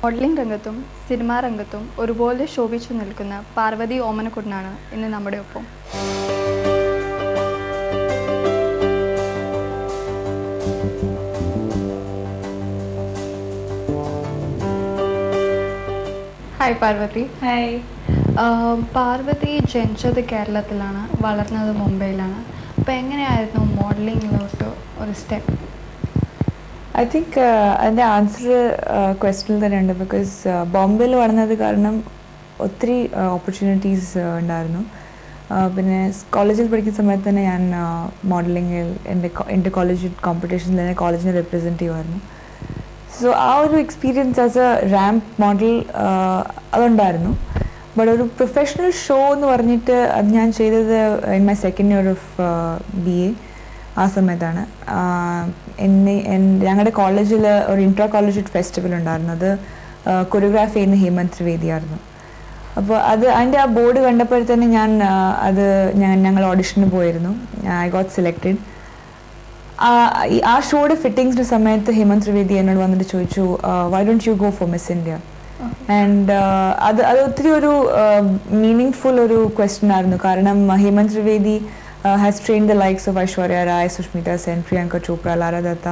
Modelling രംഗത്തും cinema രംഗത്തും ഒരുപോലെ ശോഭിച്ചു നിൽക്കുന്ന പാർവതി ഓമനക്കുട്ടനാണ് ഇന്ന് നമ്മുടെ ഒപ്പം. ഹായ് പാർവതി. ഹായ്. പാർവതി ജനിച്ചത് കേരളത്തിലാണ്, വളർന്നത് മുംബൈയിലാണ്. അപ്പോൾ എങ്ങനെയായിരുന്നു മോഡലിംഗിലെ ഒരു സ്റ്റെപ്പ്? ഐ തിങ്ക് അതിൻ്റെ ആൻസർ ക്വസ്റ്റനിൽ തന്നെയുണ്ട്. ബിക്കോസ് ബോംബെയിൽ വളർന്നത് കാരണം ഒത്തിരി ഓപ്പർച്യൂണിറ്റീസ് ഉണ്ടായിരുന്നു. പിന്നെ കോളേജിൽ പഠിക്കുന്ന സമയത്ത് തന്നെ ഞാൻ മോഡലിങ്ങിൽ എൻ്റെ കോളേജ് കോമ്പറ്റീഷനിൽ തന്നെ കോളേജിനെ റെപ്രസെൻറ്റ് ചെയ്യുമായിരുന്നു. സോ ആ ഒരു experience as a ramp model അതുണ്ടായിരുന്നു. ബട്ട് ഒരു പ്രൊഫഷണൽ ഷോ എന്ന് പറഞ്ഞിട്ട് അത് ഞാൻ ചെയ്തത് in my second year of BA ആ സമയത്താണ്. ഞങ്ങളുടെ കോളേജിൽ ഒരു ഇൻട്രാ കോളേജ് ഫെസ്റ്റിവൽ ഉണ്ടായിരുന്നു. അത് കൊറിയോഗ്രാഫി ചെയ്യുന്ന ഹേമന്ത് ത്രിവേദിയായിരുന്നു. അപ്പോൾ അതിൻ്റെ ആ ബോർഡ് കണ്ടപ്പോഴത്തന്നെ ഞങ്ങൾ ഓഡിഷന് പോയിരുന്നു. I got selected. ആ ഷോയുടെ ഫിറ്റിങ്സിൻ്റെ സമയത്ത് ഹേമന്ത് ത്രിവേദി എന്നോട് വന്നിട്ട് ചോദിച്ചു, why don't you go for Miss India? And അത് ഒത്തിരി ഒരു മീനിങ് ഫുൾ ഒരു ക്വസ്റ്റ്യൻ ആയിരുന്നു. കാരണം Hemant Trivedi has train the likes of Aishwarya Rai, Sushmita Sen, Priyanka Chopra, Lara Dutta.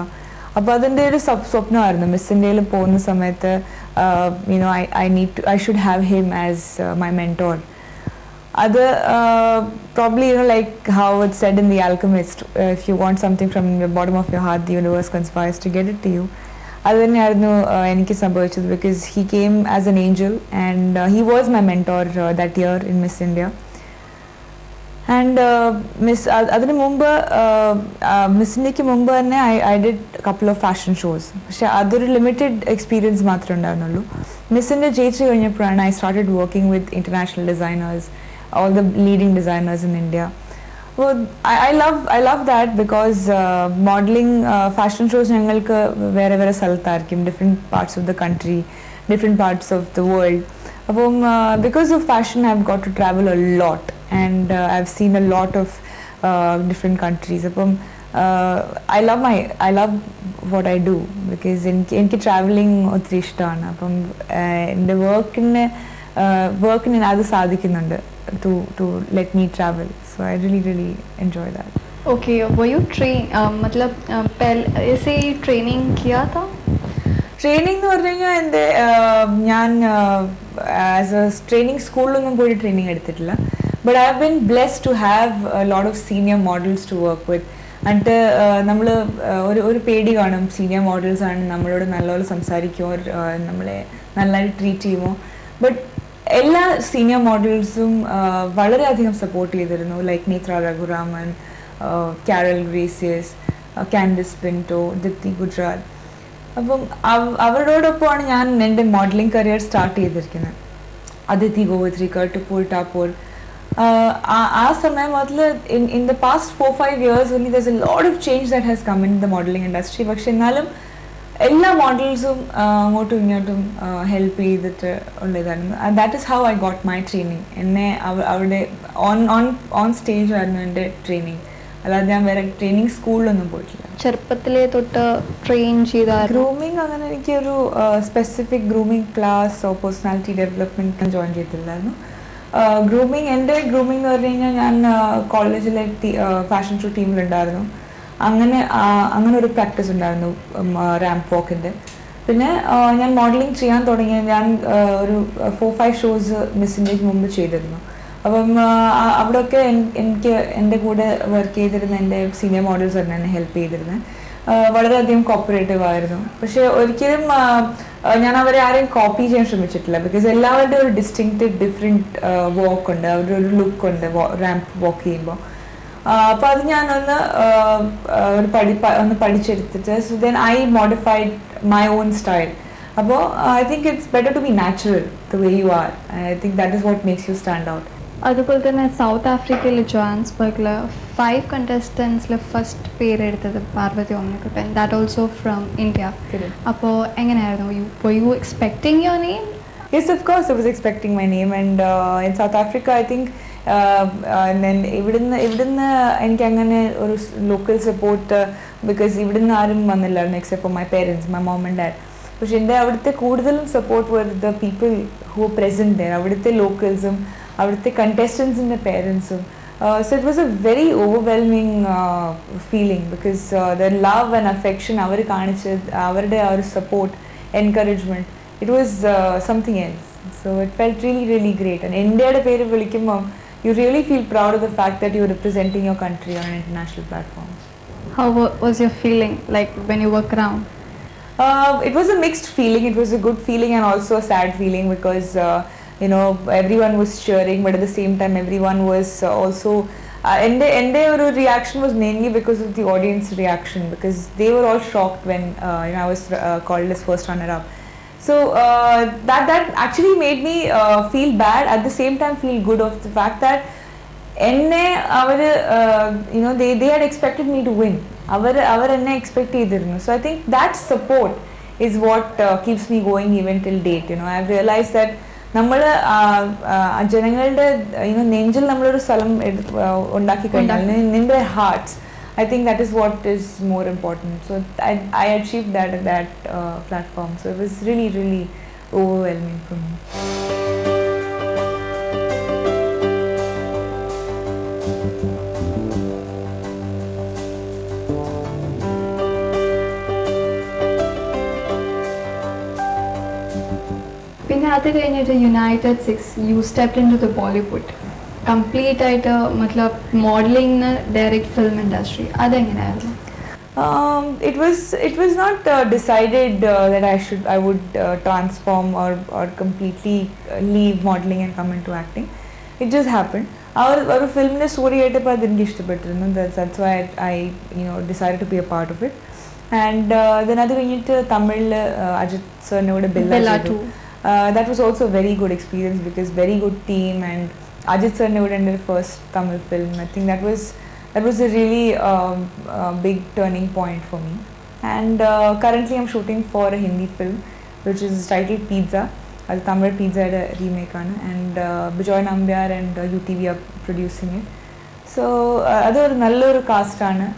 അപ്പോൾ അതിൻ്റെ ഒരു സ്വപ്നമായിരുന്നു മിസ് ഇന്ത്യയിൽ പോകുന്ന സമയത്ത് I should have him as my mentor. അത് probably like how it's said in The Alchemist, if you want something from the bottom of your heart, the universe conspires to get it to you. അത് തന്നെയായിരുന്നു എനിക്ക് സംഭവിച്ചത്. Because he came as an angel and he was my mentor that year in Miss India. And അതിന് മുമ്പ് Miss ഇന്ത്യക്ക് മുമ്പ് തന്നെ I did couple of fashion shows. പക്ഷെ അതൊരു ലിമിറ്റഡ് എക്സ്പീരിയൻസ് മാത്രമേ ഉണ്ടായിരുന്നുള്ളൂ. മിസ് ഇന്ത്യ ജയിച്ചു കഴിഞ്ഞപ്പോഴാണ് I started working with international designers, all the leading designers in India. Well, I love that because modeling fashion shows ഞങ്ങൾക്ക് വേറെ സ്ഥലത്തായിരിക്കും, different parts of the country, different parts of the world. അപ്പം because of fashion I've got to travel a lot and I've seen a lot of different countries. അപ്പം I love what I do because എനിക്ക് traveling ഒത്തിരി ഇഷ്ടമാണ്. അപ്പം എൻ്റെ വർക്കിന് അത് സാധിക്കുന്നുണ്ട് to let me travel. So I really enjoy that. Okay, were you मतलब ऐसे ट्रेनिंग किया था? ട്രെയിനിങ് എന്ന് പറഞ്ഞു കഴിഞ്ഞാൽ ഞാൻ ആസ് എ ട്രെയിനിങ് സ്കൂളിലൊന്നും പോയി ട്രെയിനിങ് എടുത്തിട്ടില്ല. But I have been blessed to have lot of senior models to work with. എന്നിട്ട് നമ്മൾ ഒരു പേടി കാണും, സീനിയർ മോഡൽസ് ആണ് നമ്മളോട് നല്ലപോലെ സംസാരിക്കുമോ, നമ്മളെ നല്ലതായിട്ട് ട്രീറ്റ് ചെയ്യുമോ. ബട്ട് എല്ലാ സീനിയർ മോഡൽസും വളരെയധികം സപ്പോർട്ട് ചെയ്തിരുന്നു. ലൈക്ക് നേത്ര രഘുരാമൻ, കാരൽ ഗ്രേസിയസ്, കാൻഡിസ് പിൻറ്റോ, ദിപ്തി ഗുജറാത്ത്. അപ്പം അവരോടൊപ്പമാണ് ഞാൻ എൻ്റെ മോഡലിംഗ് കരിയർ സ്റ്റാർട്ട് ചെയ്തിരിക്കുന്നത്. അദിതി ഗോവിത്രിക്കർ, ടുപുൾ ടാപ്പൂർ. ആ സമയം മുതൽ in the past 4-5 years only there's a lot of change that has come in the modeling industry. പക്ഷെ എന്നാലും എല്ലാ മോഡൽസും അങ്ങോട്ടും ഇങ്ങോട്ടും ഹെൽപ്പ് ചെയ്തിട്ട് ഉള്ളതായിരുന്നു. That is how I got my training. എന്നെ അവിടെ ഓൺ സ്റ്റേജ് ആയിരുന്നു എൻ്റെ ട്രെയിനിങ്. അല്ലാതെ ഞാൻ വേറെ ട്രെയിനിങ് സ്കൂളിലൊന്നും പോയിട്ടില്ല. ചെറുപ്പത്തിലെ തൊട്ട് ട്രെയിൻ ചെയ്ത ഗ്രൂമിങ് അങ്ങനെ എനിക്കൊരു സ്പെസിഫിക് ഗ്രൂമിങ് ക്ലാസ്സോ പേഴ്സണാലിറ്റി ഡെവലപ്മെൻറ്റ് ജോയിൻ ചെയ്തിട്ടില്ലായിരുന്നു. എൻ്റെ ഗ്രൂമിങ് എന്ന് പറഞ്ഞു കഴിഞ്ഞാൽ ഞാൻ കോളേജിലെ ഫാഷൻ ഷോ ടീമിലുണ്ടായിരുന്നു. അങ്ങനെ ഒരു പ്രാക്ടീസ് ഉണ്ടായിരുന്നു റാമ്പ് വാക്കിൻ്റെ. പിന്നെ ഞാൻ മോഡലിംഗ് ചെയ്യാൻ തുടങ്ങിയ ഞാൻ ഒരു 4-5 ഷോസ് മിസ് ഇന്ത്യക്ക് മുമ്പ് ചെയ്തിരുന്നു. അപ്പം അവിടെയൊക്കെ എനിക്ക് എൻ്റെ കൂടെ വർക്ക് ചെയ്തിരുന്ന എൻ്റെ സീനിയർ മോഡൽസ് തന്നെ എന്നെ ഹെൽപ്പ് ചെയ്തിരുന്നത്. വളരെയധികം കോപ്പറേറ്റീവ് ആയിരുന്നു. പക്ഷേ ഒരിക്കലും ഞാൻ അവരെ ആരെയും കോപ്പി ചെയ്യാൻ ശ്രമിച്ചിട്ടില്ല. ബിക്കോസ് എല്ലാവരുടെയും ഒരു ഡിഫറെൻറ്റ് വാക്ക് ഉണ്ട്, അവരുടെ ഒരു ലുക്ക് ഉണ്ട് റാമ്പ് വാക്ക് ചെയ്യുമ്പോൾ. അപ്പോൾ അത് ഞാനൊന്ന് പഠിച്ചെടുത്തിട്ട് so then I modified my own style. അപ്പോൾ I think it's better to be natural the way you are. I think that is what makes you stand out. അതുപോലെ തന്നെ സൗത്ത് ആഫ്രിക്കയിലെ ജോഹാൻസ്ബർഗിൽ 5 contestants ഫസ്റ്റ് പേരെടുത്തത് Parvathy Omanakuttan, that also from India. അപ്പോൾ എങ്ങനെയായിരുന്നു? were you expecting your name? Yes, of course I was expecting my name. And in South Africa I think ഇവിടുന്ന് എനിക്ക് അങ്ങനെ ഒരു ലോക്കൽ സപ്പോർട്ട്, ബിക്കോസ് ഇവിടുന്ന് ആരും വന്നില്ലായിരുന്നു except for my parents, my mom and dad. പക്ഷെ എൻ്റെ അവിടുത്തെ കൂടുതലും support were the people who were present there, അവിടുത്തെ ലോക്കൽസും അവിടുത്തെ കണ്ടസ്റ്റൻസിൻ്റെ പേരൻസും. So it was a very overwhelming feeling because the love and affection അവർ കാണിച്ചത്, അവരുടെ ആ ഒരു support, encouragement, it was something else. So it felt really, really great. And India's പേര് വിളിക്കുമ്പോൾ you really feel proud of the fact that you're representing your country on an international platform. How was your feeling like when you were crowned? It was a mixed feeling. It was a good feeling and also a sad feeling because you know, everyone was cheering, but at the same time everyone was also and the reaction was mainly because of the audience reaction, because they were all shocked when you know, I was called as first runner up. So that actually made me feel bad, at the same time feel good of the fact that you know, they had expected me to win. Our enne expect cheyidirunnu. So I think that support is what keeps me going even till date. You know, I've realized that നമ്മൾ ജനങ്ങളുടെ നെഞ്ചിൽ നമ്മളൊരു സ്ഥലം ഉണ്ടാക്കി കഴിഞ്ഞാൽ in their hearts, I think that is what is more important. So I achieved that at that platform. So it was really, really overwhelming for me. പിന്നെ അത് കഴിഞ്ഞിട്ട് united 6 you stepped into the Bollywood, complete ആയിട്ട് മത്ലബ് modelling direct film industry, അതെങ്ങനെയായിരുന്നു? It was not decided that I would transform or completely leave modeling and come into acting. It just happened. Our film story ആയിട്ടപ്പോൾ അതെനിക്ക് ഇഷ്ടപ്പെട്ടിരുന്നു. That's why I decided to be a part of it. And then അത് കഴിഞ്ഞിട്ട് തമിഴിൽ അജിത് സാറിനോട് ബില്ല 2. That was also a very good experience because very good team, and Ajit sir ne would first Tamil film. I think that was a really big turning point for me. And currently I'm shooting for a Hindi film which is titled Pizza. That's Tamil Pizza remake aanu, and Bijoy Nambyar and UTV are producing it. So adu oru nalloru cast aanu,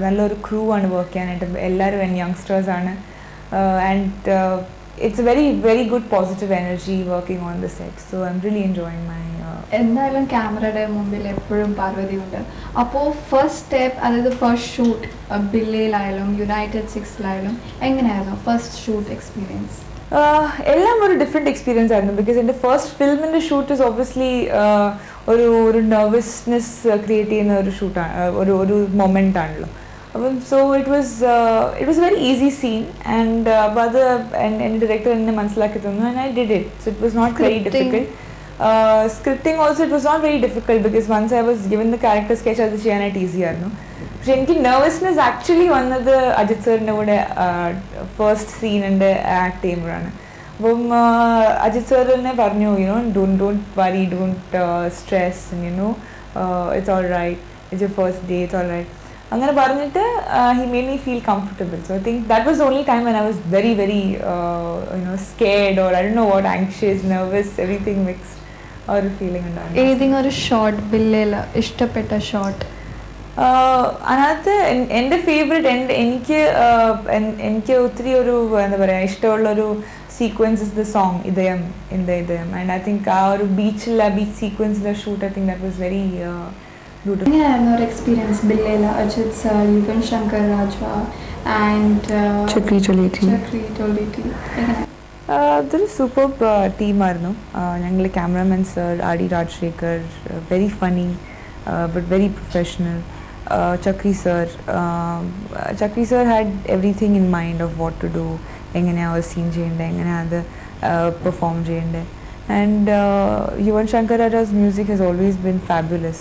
nalloru crew aanu work cheyanayittu, ellarum youngsters aanu, and it's a very, very good positive energy working on the set. So I'm really enjoying my എന്തായാലും ക്യാമറയുടെ മുമ്പിൽ എപ്പോഴും പാർവതി ഉണ്ട്. അപ്പോൾ first step, അതായത് first shoot ബില്ലയിലായാലും United 6ലായാലും എങ്ങനെയായിരുന്നു first shoot experience? എല്ലാം ഒരു ഡിഫറെൻറ്റ് എക്സ്പീരിയൻസ് ആയിരുന്നു. ബിക്കോസ് എൻ്റെ ഫസ്റ്റ് ഫിലിമിൻ്റെ ഷൂട്ട് ഇസ് ഒബ്വിയസ്ലി ഒരു നെർവസ്നെസ് ക്രിയേറ്റ് ചെയ്യുന്ന ഒരു ഷൂട്ടാണ്, ഒരു മൊമെൻ്റ് ആണല്ലോ. So it was a very easy scene, and but the director എന്നെ മനസ്സിലാക്കി തന്നു, and I did it. So it was not very difficult. Scripting also, it was not very difficult because once I was given the character sketch, അത് ചെയ്യാനായിട്ട് easy ആയിരുന്നു. പക്ഷെ എനിക്ക് nervousness actually വന്നത് അജിത് സാറിൻ്റെ കൂടെ ഫസ്റ്റ് സീൻ എൻ്റെ ആക്ട് ചെയ്യുമ്പോഴാണ്. അപ്പം അജിത് സാർ തന്നെ പറഞ്ഞു, don't worry, don't stress, and it's all right, it's your first day, it's all right. അങ്ങനെ പറഞ്ഞിട്ട് he made me feel comfortable. So I think that was the only time when I was very, very scared, or I don't know what, anxious, nervous, everything mixed, or a feeling ഉണ്ടായിരുന്നു. ഏതെങ്കിലും ഒരു shot ബില്ലയിൽ ഇഷ്ടപ്പെട്ട shot? അതിനകത്ത് എൻ്റെ favourite, എനിക്ക് ഒത്തിരി ഒരു എന്താ പറയുക ഇഷ്ടമുള്ളൊരു sequence is the song Idhayam Idhayam, and I think ആ ഒരു ബീച്ച് സീക്വൻസിലെ shoot, I think that was very എങ്ങനെയായിരുന്നു ഒരു എക്സ്പീരിയൻസ് ബില്ലയിൽ? Ajith sir, Yuvan Shankar Raja and Chakri Toleti. അതൊരു സൂപ്പർ ടീമായിരുന്നു. ഞങ്ങൾ cameraman sir R D. Rajasekhar, very funny but very professional. Chakri sir had everything in mind of what to do, എങ്ങനെയാ ഒരു സീൻ ചെയ്യേണ്ടത്, എങ്ങനെയാ അത് പെർഫോം ചെയ്യേണ്ടത്. And Yuvan Shankar Raja's music has always been fabulous.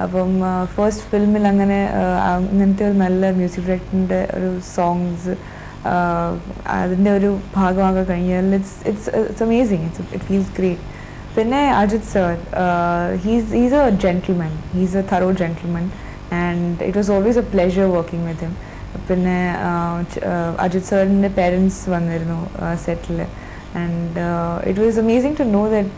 അപ്പം ഫസ്റ്റ് ഫിലിമിൽ അങ്ങനത്തെ ഒരു നല്ല മ്യൂസിക് ഡയറക്ടറിൻ്റെ ഒരു സോങ്സ് അതിൻ്റെ ഒരു ഭാഗമാകാൻ കഴിഞ്ഞാൽ it's amazing, it feels great. പിന്നെ Ajith sir, he's a gentleman, he's a thorough gentleman, and it was always a pleasure working with him. പിന്നെ അജിത് സാറിൻ്റെ പേരൻസ് വന്നിരുന്നു സെറ്റിൽ. And it was amazing to know that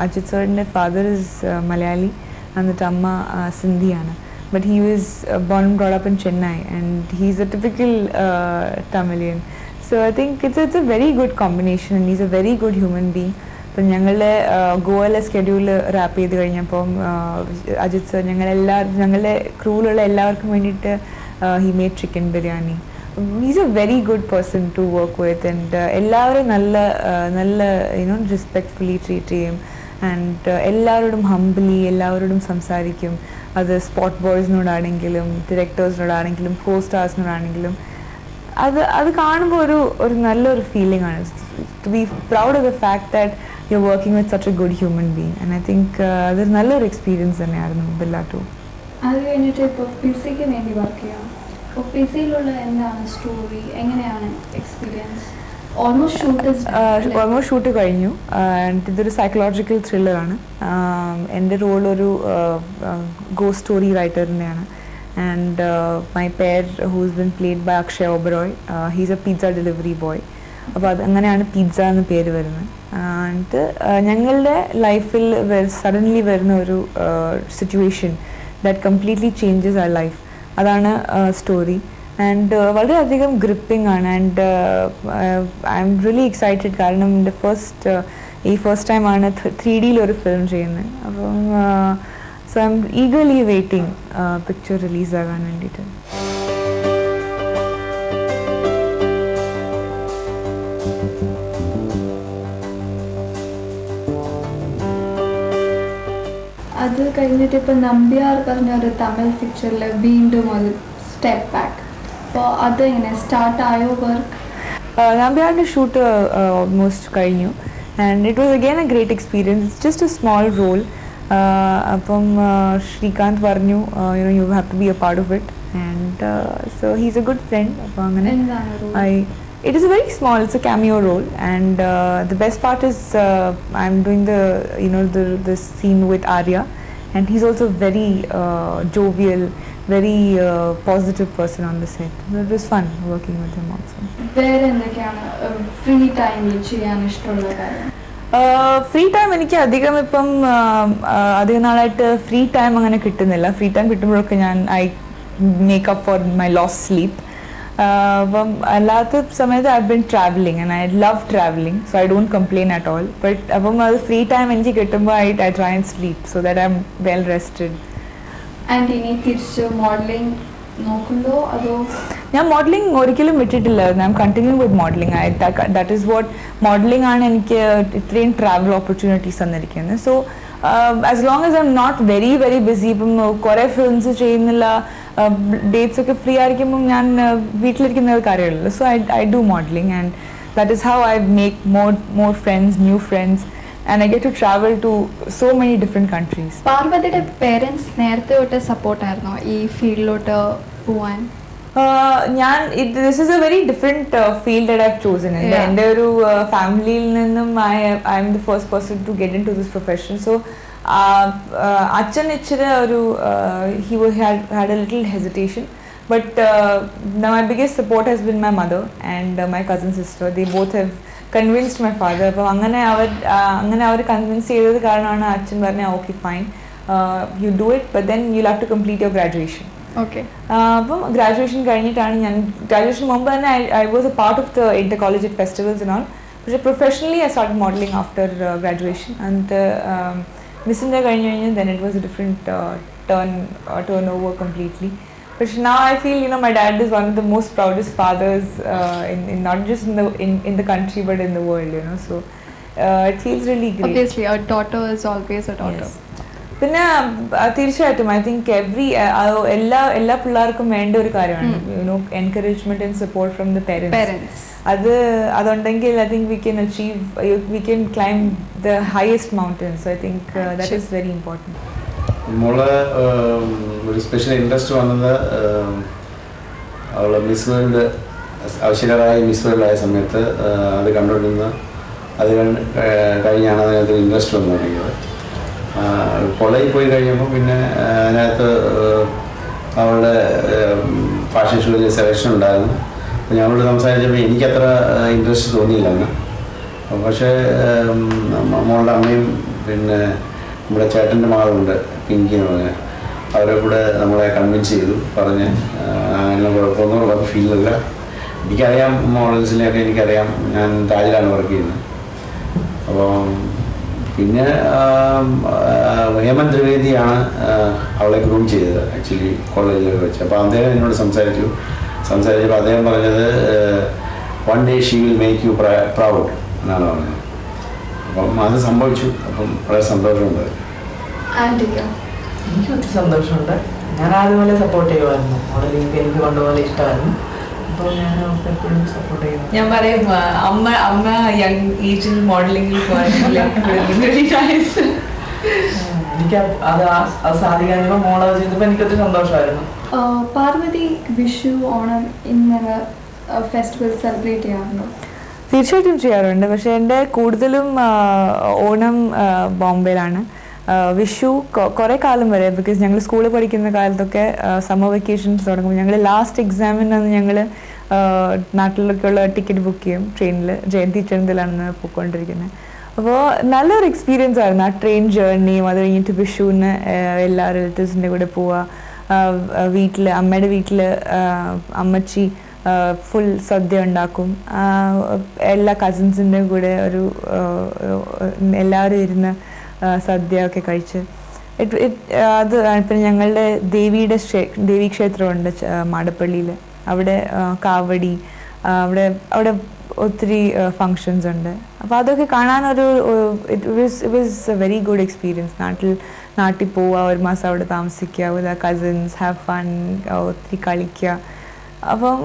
Ajit sir's father is Malayali and the Amma Sindhiana, but he was born and brought up in Chennai, and he's a typical Tamilian. So I think it's a very good combination and he's a very good human being. അപ്പം ഞങ്ങളുടെ ഗോവയിലെ schedule rap ചെയ്ത് കഴിഞ്ഞപ്പം Ajith sir ഞങ്ങളുടെ ക്രൂവിലുള്ള എല്ലാവർക്കും വേണ്ടിയിട്ട് he made chicken biryani. He's a very good person to work with and എല്ലാവരും നല്ല റെസ്പെക്ട്ഫുള്ളി ട്രീറ്റ് ചെയ്യും ആൻഡ് എല്ലാവരോടും ഹംബിളി എല്ലാവരോടും സംസാരിക്കും. അത് സ്പോട്ട് ബോയ്സിനോടാണെങ്കിലും ഡിറക്ടേഴ്സിനോടാണെങ്കിലും കോ സ്റ്റാർസിനോടാണെങ്കിലും അത് കാണുമ്പോൾ ഒരു നല്ലൊരു ഫീലിംഗ് ആണ്. To be proud of the fact that you are working with such a good human being and I think അതൊരു നല്ലൊരു എക്സ്പീരിയൻസ് തന്നെയായിരുന്നു ബില്ല ടു. അത് കഴിഞ്ഞിട്ട് ഇപ്പോൾ പിസയ്ക്ക് വേണ്ടി വർക്ക് ചെയ്യാം. അപ്പോൾ പിസയിലുള്ള എന്താണ് സ്റ്റോറി, എങ്ങനെയാണ് എക്സ്പീരിയൻസ്? ഓൾമോസ്റ്റ് ഷൂട്ട് കഴിഞ്ഞു ആൻഡ് ഇതൊരു സൈക്കോളജിക്കൽ ത്രില്ലറാണ്. എൻ്റെ റോൾ ഒരു ഗോസ്റ്റ് സ്റ്റോറി റൈറ്ററിൻ്റെയാണ്. And my pair who's been played by Akshay Oberoi, he's a pizza delivery boy. അപ്പോൾ അങ്ങനെയാണ് പിസ്സ എന്ന് പേര് വരുന്നത്. ആൻഡ് ഞങ്ങളുടെ ലൈഫിൽ സഡൻലി വരുന്ന ഒരു situation that completely changes our life, അതാണ് സ്റ്റോറി. ആൻഡ് വളരെയധികം ഗ്രിപ്പിംഗ് ആണ് and I am really excited. കാരണം എൻ്റെ ഫസ്റ്റ് ടൈമാണ് 3D ഒരു ഫിലിം ചെയ്യുന്നത്. അപ്പം so I'm eagerly waiting picture release ആകാൻ വേണ്ടിയിട്ട്. അത് കഴിഞ്ഞിട്ട് ഇപ്പം നമ്പ്യാർ പറഞ്ഞ ഒരു തമിഴ് പിക്ചറിൽ വീണ്ടും ഒരു സ്റ്റെപ്പ് ബാക്ക്. അപ്പോൾ അതെങ്ങനെ സ്റ്റാർട്ടായോ വർക്ക്? നമ്പ്യാറിൻ്റെ ഷൂട്ട് ഓൾമോസ്റ്റ് കഴിഞ്ഞു and it was again a great experience. It's just a small role. അപ്പം ശ്രീകാന്ത് പറഞ്ഞു you have to be a part of it and so he's a good friend. അപ്പോൾ അങ്ങനെ it is a very small, it's a cameo role and the best part is I'm doing the scene with Arya and he's also very jovial, very positive person on the set. It was fun working with him also. Where എന്തൊക്കെയാണ് free ടൈമിൽ ചെയ്യാൻ ഇഷ്ടമുള്ള കാര്യം? Free time എനിക്ക് അധികം നാളായിട്ട് free time അങ്ങനെ കിട്ടുന്നില്ല. ഫ്രീ ടൈം കിട്ടുമ്പോഴൊക്കെ I make up for my lost sleep. അപ്പം അല്ലാത്ത സമയത്ത് I been travelling and I love travelling, so I don't complain at all. But അപ്പം അത് ഫ്രീ ടൈം എനിക്ക് കിട്ടുമ്പോൾ I try and sleep so that I M well rested. And ഇനി തിരിച്ച് modelling നോക്കുന്നുണ്ടോ അതോ? ഞാൻ മോഡലിംഗ് ഒരിക്കലും വിട്ടിട്ടില്ല. I M continue with modelling. That is what modelling ആണ് എനിക്ക് ഇത്രയും ട്രാവൽ ഓപ്പർച്യൂണിറ്റീസ് തന്നിരിക്കുന്നത്. So as long as I am not very very busy, ഇപ്പം കുറേ ഫിലിംസ് ചെയ്യുന്നില്ല, ഡേറ്റ്സ് ഒക്കെ ഫ്രീ ആയിരിക്കുമ്പം ഞാൻ വീട്ടിലിരിക്കുന്ന കാര്യമുള്ളൂ. So I do modelling and that is how I make more friends, new friends, and I get to travel to so many different countries. പാർവതിയുടെ parents നേരത്തെ തൊട്ട് സപ്പോർട്ടായിരുന്നോ ഈ ഫീൽഡിലോട്ട് പോവാൻ? This is a very different field that I've chosen. എൻ്റെ ഒരു ഫാമിലിയിൽ നിന്നും I am the first person to get into this profession. So അച്ഛൻ ഇച്ചിരി ഒരു he had a little hesitation, but my biggest support has been my mother and my cousin sister. They both have convinced my father. അപ്പം അങ്ങനെ അവർ convince ചെയ്തത് കാരണമാണ് അച്ഛൻ പറഞ്ഞ okay fine, you do it, but then you'll have to complete your graduation. Okay. അപ്പം graduation കഴിഞ്ഞിട്ടാണ് graduation മുമ്പ് തന്നെ I was a part of the inter-collegiate festivals and all. പക്ഷേ professionally I started modeling after graduation and മിസ്സിൻ്റെ കഴിഞ്ഞ് then it was a different turnover completely. But now I feel my dad is one of the most proudest fathers in not just in the country but in the world, so it feels really great. Obviously a daughter is always a daughter. Yes. പിന്നെ തീർച്ചയായിട്ടും I think എല്ലാ പിള്ളേർക്കും വേണ്ട ഒരു കാര്യമാണ് encouragement and support from the parents. അതുണ്ടെങ്കിൽ I think we can climb the highest mountains. I think that is very important. മോള് ഒരു സ്പെഷ്യൽ ഇൻട്രസ്റ്റ് വന്നത് അവള് മിസ് വേൾഡ് ഐശ്വര്യറായി മിസ് വേൾഡ് ആയ സമയത്ത് അത് കണ്ടുകൊണ്ടിരുന്ന അത് കഴിഞ്ഞാണ് അതിനകത്ത് ഇൻട്രസ്റ്റ് വന്നു തുടങ്ങിയത്. കോളേജിൽ പോയി കഴിയുമ്പോൾ പിന്നെ അതിനകത്ത് അവളുടെ ഫാഷൻ ഷോയിൽ സെലക്ഷൻ ഉണ്ടായിരുന്നു. അപ്പോൾ ഞങ്ങളോട് സംസാരിച്ചപ്പോൾ എനിക്കത്ര ഇൻട്രസ്റ്റ് തോന്നിയില്ലെന്ന്. പക്ഷേ മോളുടെ അമ്മയും പിന്നെ നമ്മുടെ ചേട്ടൻ്റെ മകളുണ്ട് പിങ്കി എന്ന് പറഞ്ഞാൽ അവരെ കൂടെ നമ്മളെ കൺവിൻസ് ചെയ്തു, പറഞ്ഞ് അങ്ങനെ കുഴപ്പമൊന്നും ഫീലില്ല, എനിക്കറിയാം മോഡൽസിനെയൊക്കെ എനിക്കറിയാം. ഞാൻ താജിലാണ് വർക്ക് ചെയ്യുന്നത്. അപ്പോൾ പിന്നെ ഹേമന്ത് ത്രിവേദിയാണ് അവളെ ഗ്രൂം ചെയ്തത് ആക്ച്വലി കോളേജിലൊക്കെ വെച്ച്. അപ്പോൾ അദ്ദേഹം എന്നോട് സംസാരിച്ചപ്പോൾ അദ്ദേഹം പറഞ്ഞത് one day she will make you proud എന്നാണ് പറഞ്ഞത്. അപ്പം അത് സംഭവിച്ചു. അപ്പം വളരെ സന്തോഷമുണ്ട്. എനിക്ക് ഒത്തിരി സന്തോഷമുണ്ട്. ഞാൻ ആദ്യം സപ്പോർട്ട് ചെയ്യുമായിരുന്നു. മോഡലിംഗ് എനിക്ക് കൊണ്ടുപോലെ ഇഷ്ടമായിരുന്നു. അപ്പോൾ ഞാൻ എപ്പോഴും സപ്പോർട്ട് ചെയ്യുന്നു. ഞാൻ പറയും അമ്മ യങ് ഏജിൽ മോഡലിംഗിൽ എനിക്ക് അത് സാധിക്കാഞ്ഞപ്പോൾ മോളെ ചെയ്തപ്പോൾ എനിക്കൊത്തിരി സന്തോഷമായിരുന്നു. പാർവതി വിഷു ഓണം ഇങ്ങനെ ഫെസ്റ്റിവൽ സെലിബ്രേറ്റ് ചെയ്യാറുണ്ടോ? തീർച്ചയായിട്ടും ചെയ്യാറുണ്ട്. പക്ഷേ എൻ്റെ കൂടുതലും ഓണം ബോംബെയിലാണ്. വിഷു കുറേ കാലം വരെ, ബിക്കോസ് ഞങ്ങൾ സ്കൂളിൽ പഠിക്കുന്ന കാലത്തൊക്കെ സമ്മർ വെക്കേഷൻസ് തുടങ്ങുമ്പോൾ ഞങ്ങൾ ലാസ്റ്റ് എക്സാമിനാണ് ഞങ്ങൾ നാട്ടിലൊക്കെയുള്ള ടിക്കറ്റ് ബുക്ക് ചെയ്യും. ട്രെയിനിൽ ജയന്തി ചന്ദ്രയിലാണ് പോയിക്കൊണ്ടിരിക്കുന്നത്. അപ്പോൾ നല്ലൊരു എക്സ്പീരിയൻസ് ആയിരുന്നു ആ ട്രെയിൻ ജേർണിയും. അത് കഴിഞ്ഞിട്ട് വിഷുവിന് എല്ലാ റിലേറ്റീവ്സിൻ്റെ കൂടെ പോവുക. വീട്ടിൽ അമ്മയുടെ വീട്ടിൽ അമ്മച്ചി ഫുൾ സദ്യ ഉണ്ടാക്കും. എല്ലാ കസിൻസിൻ്റെ കൂടെ എല്ലാവരും ഇരുന്ന് സദ്യ ഒക്കെ കഴിച്ച് അത് പിന്നെ ഞങ്ങളുടെ ദേവീക്ഷേത്രമുണ്ട് മാടപ്പള്ളിയിൽ. അവിടെ കാവടി, അവിടെ ഒത്തിരി ഫങ്ഷൻസ് ഉണ്ട്. അപ്പോൾ അതൊക്കെ കാണാനൊരു it was A very good experience. നാട്ടിൽ പോവുക, ഒരു മാസം അവിടെ താമസിക്കുക, വിത്ത് കസിൻസ്, ഹാവ് ഫൺ, ഒത്തിരി കളിക്കുക. അപ്പം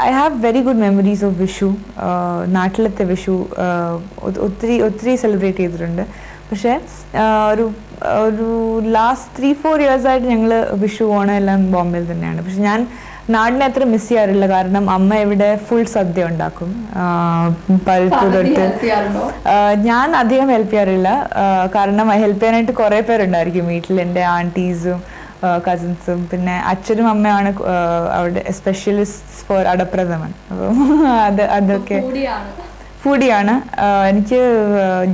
I have very good memories of Vishu. നാട്ടിലത്തെ വിഷു ഒത്തിരി സെലിബ്രേറ്റ് ചെയ്തിട്ടുണ്ട്. പക്ഷേ ഒരു ലാസ്റ്റ് 3-4 ഇയേഴ്സായിട്ട് ഞങ്ങൾ വിഷു ഓണം എല്ലാം ബോംബെയിൽ തന്നെയാണ്. പക്ഷെ ഞാൻ നാടിനെ അത്ര മിസ് ചെയ്യാറില്ല. കാരണം അമ്മ ഇവിടെ ഫുൾ സദ്യ ഉണ്ടാക്കും. പഴുത്തു തൊട്ട് ഞാൻ അധികം ഹെൽപ്പ് ചെയ്യാറില്ല. കാരണം ഹെൽപ്പ് ചെയ്യാനായിട്ട് കുറേ പേരുണ്ടായിരിക്കും വീട്ടിൽ. എൻ്റെ ആൻറ്റീസും കസിൻസും പിന്നെ അച്ഛനും അമ്മയാണ് അവിടെ സ്പെഷ്യലിസ്റ്റ് ഫോർ അടപ്രഥമൻ. അപ്പം അതൊക്കെ ഫുഡിയാണ്. എനിക്ക്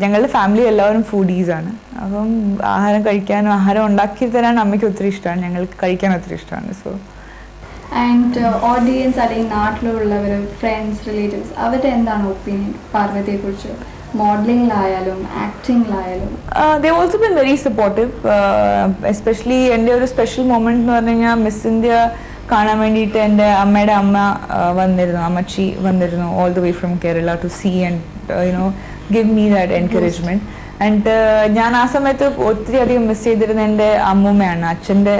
ഞങ്ങളുടെ ഫാമിലി എല്ലാവരും ഫുഡീസാണ്. അപ്പം ആഹാരം കഴിക്കാനും ആഹാരം ഉണ്ടാക്കി തരാൻ അമ്മയ്ക്ക് ഒത്തിരി ഇഷ്ടമാണ്, ഞങ്ങൾക്ക് കഴിക്കാൻ ഒത്തിരി ഇഷ്ടമാണ്. സോ ആൻഡ് ഓഡിയൻസ് അല്ലെങ്കിൽ നാട്ടിലുള്ളവർ, ഫ്രണ്ട്സ്, റിലേറ്റീവ്സ് അവരുടെ എന്താണ് opinion പാർവതിയെക്കുറിച്ച്? മോഡലിംഗിലായാലും ആക്ടിങ്ങിലായാലും they also been very supportive. Especially എൻ്റെ ഒരു സ്പെഷ്യൽ മൊമെന്റ് എന്ന് പറഞ്ഞു കഴിഞ്ഞാൽ മിസ് ഇന്ത്യ കാണാൻ വേണ്ടിയിട്ട് എൻ്റെ അമ്മയുടെ അമ്മ വന്നിരുന്നു, അമ്മച്ചി വന്നിരുന്നു all the way from Kerala to see and give me that encouragement. And ഞാൻ ആ സമയത്ത് ഒത്തിരി അധികം മിസ് ചെയ്തിരുന്ന എൻ്റെ അമ്മൂമ്മയാണ്, അച്ഛൻ്റെ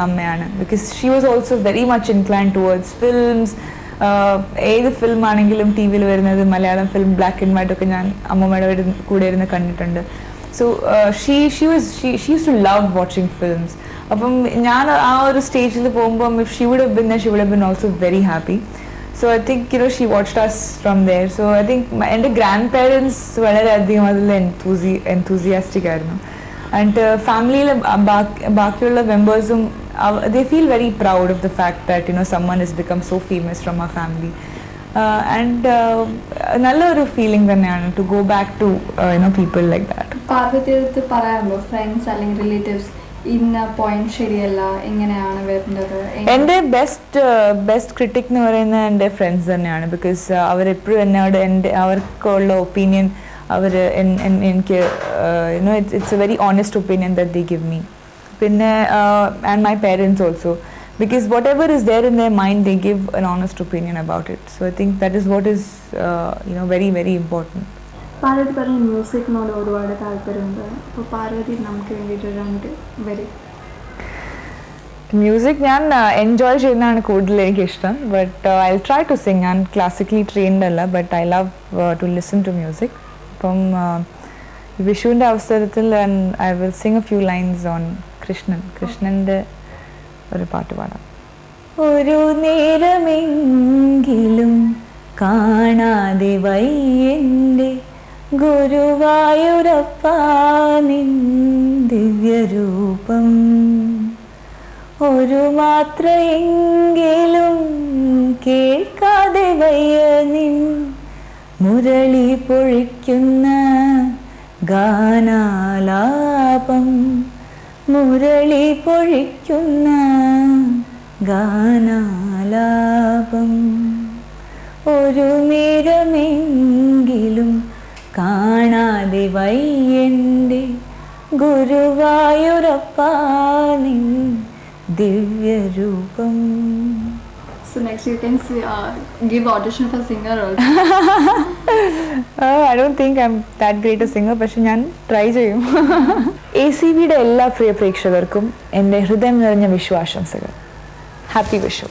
അമ്മയാണ്. Because she was also very much incline towards films. ഏത് ഫിലിം ആണെങ്കിലും ടി വിയിൽ വരുന്നത് Malayalam film black and white ഒക്കെ ഞാൻ അമ്മൂമ്മയുടെ കൂടെ ഇരുന്ന് കണ്ടിട്ടുണ്ട്. So she used to love watching films. അപ്പം ഞാൻ ആ ഒരു സ്റ്റേജിൽ പോകുമ്പം if she would have been she would have been also very happy. So I think she watched us from there. So I think എൻ്റെ ഗ്രാൻഡ് പേരൻസ് വളരെയധികം അതിൽ enthusiastic ആയിരുന്നു. ആൻഡ് ഫാമിലിയിലെ ബാക്കിയുള്ള മെമ്പേഴ്സും they feel very proud of the fact that someone has become so famous from our family. And nallൊരു feeling തന്നെയാണ് to go back to people like that. പാർവതിയടുത്ത് പറയാറുണ്ടോ ഫ്രണ്ട്സ് അല്ലെങ്കിൽ റിലേറ്റീവ്സ് ഇന്ന പോയിന്റ് ശരിയല്ല, എങ്ങനെയാണ് വരുന്നത്? എൻ്റെ ബെസ്റ്റ് ക്രിട്ടിക് എന്ന് പറയുന്നത് എൻ്റെ ഫ്രണ്ട്സ് തന്നെയാണ്. ബിക്കോസ് അവരെപ്പോഴും എന്നോട് അവർക്കുള്ള ഒപ്പീനിയൻ എനിക്ക് it's A very honest opinion that they give me. പിന്നെ and my parents also, because whatever is there in their mind they give an honest opinion about it. So I think that is what is very very important. Parvathi പറഞ്ഞ മ്യൂസിക്കിനോട് ഒരുപാട് താല്പര്യമുണ്ട്. അപ്പോൾ പാർവതി നമുക്ക് വേണ്ടിയിട്ട് രണ്ട് വരി. മ്യൂസിക് ഞാൻ എൻജോയ് ചെയ്യുന്നതാണ് കൂടുതൽ എനിക്കിഷ്ടം. But I will try to sing. ഞാൻ ക്ലാസിക്കലി ട്രെയിൻഡ് അല്ല, but I love to listen to music. അപ്പം വിഷുവിൻ്റെ അവസരത്തിൽ I will sing a few lines on കൃഷ്ണൻ്റെ ഒരു പാട്ട് പാടാം. ഒരു നേരമെങ്കിലും കാണാതെ വയ്യൻ്റെ ഗുരുവായൂരപ്പാ നിൻ ദിവ്യരൂപം, ഒരു മാത്രയെങ്കിലും കേൾക്കാതെ വയ്യ നിൻ മുരളി പൊഴിക്കുന്ന ഗാനാലാപം, മുരളി പൊഴിക്കുന്ന ഗാനാലാപം. ഒരു നേരമെങ്കിലും കാണാതെ വയ്യൻ്റെ ഗുരുവായൂരപ്പാ നിൻ ദിവ്യരൂപം. So next you can give audition for singer also. I don't think I'm that great a singer, പക്ഷെ ഞാൻ ട്രൈ ചെയ്യും. ACBയുടെ എല്ലാ പ്രിയ പ്രേക്ഷകർക്കും എൻ്റെ ഹൃദയം നിറഞ്ഞ വിഷു ആശംസകൾ. ഹാപ്പി വിഷു.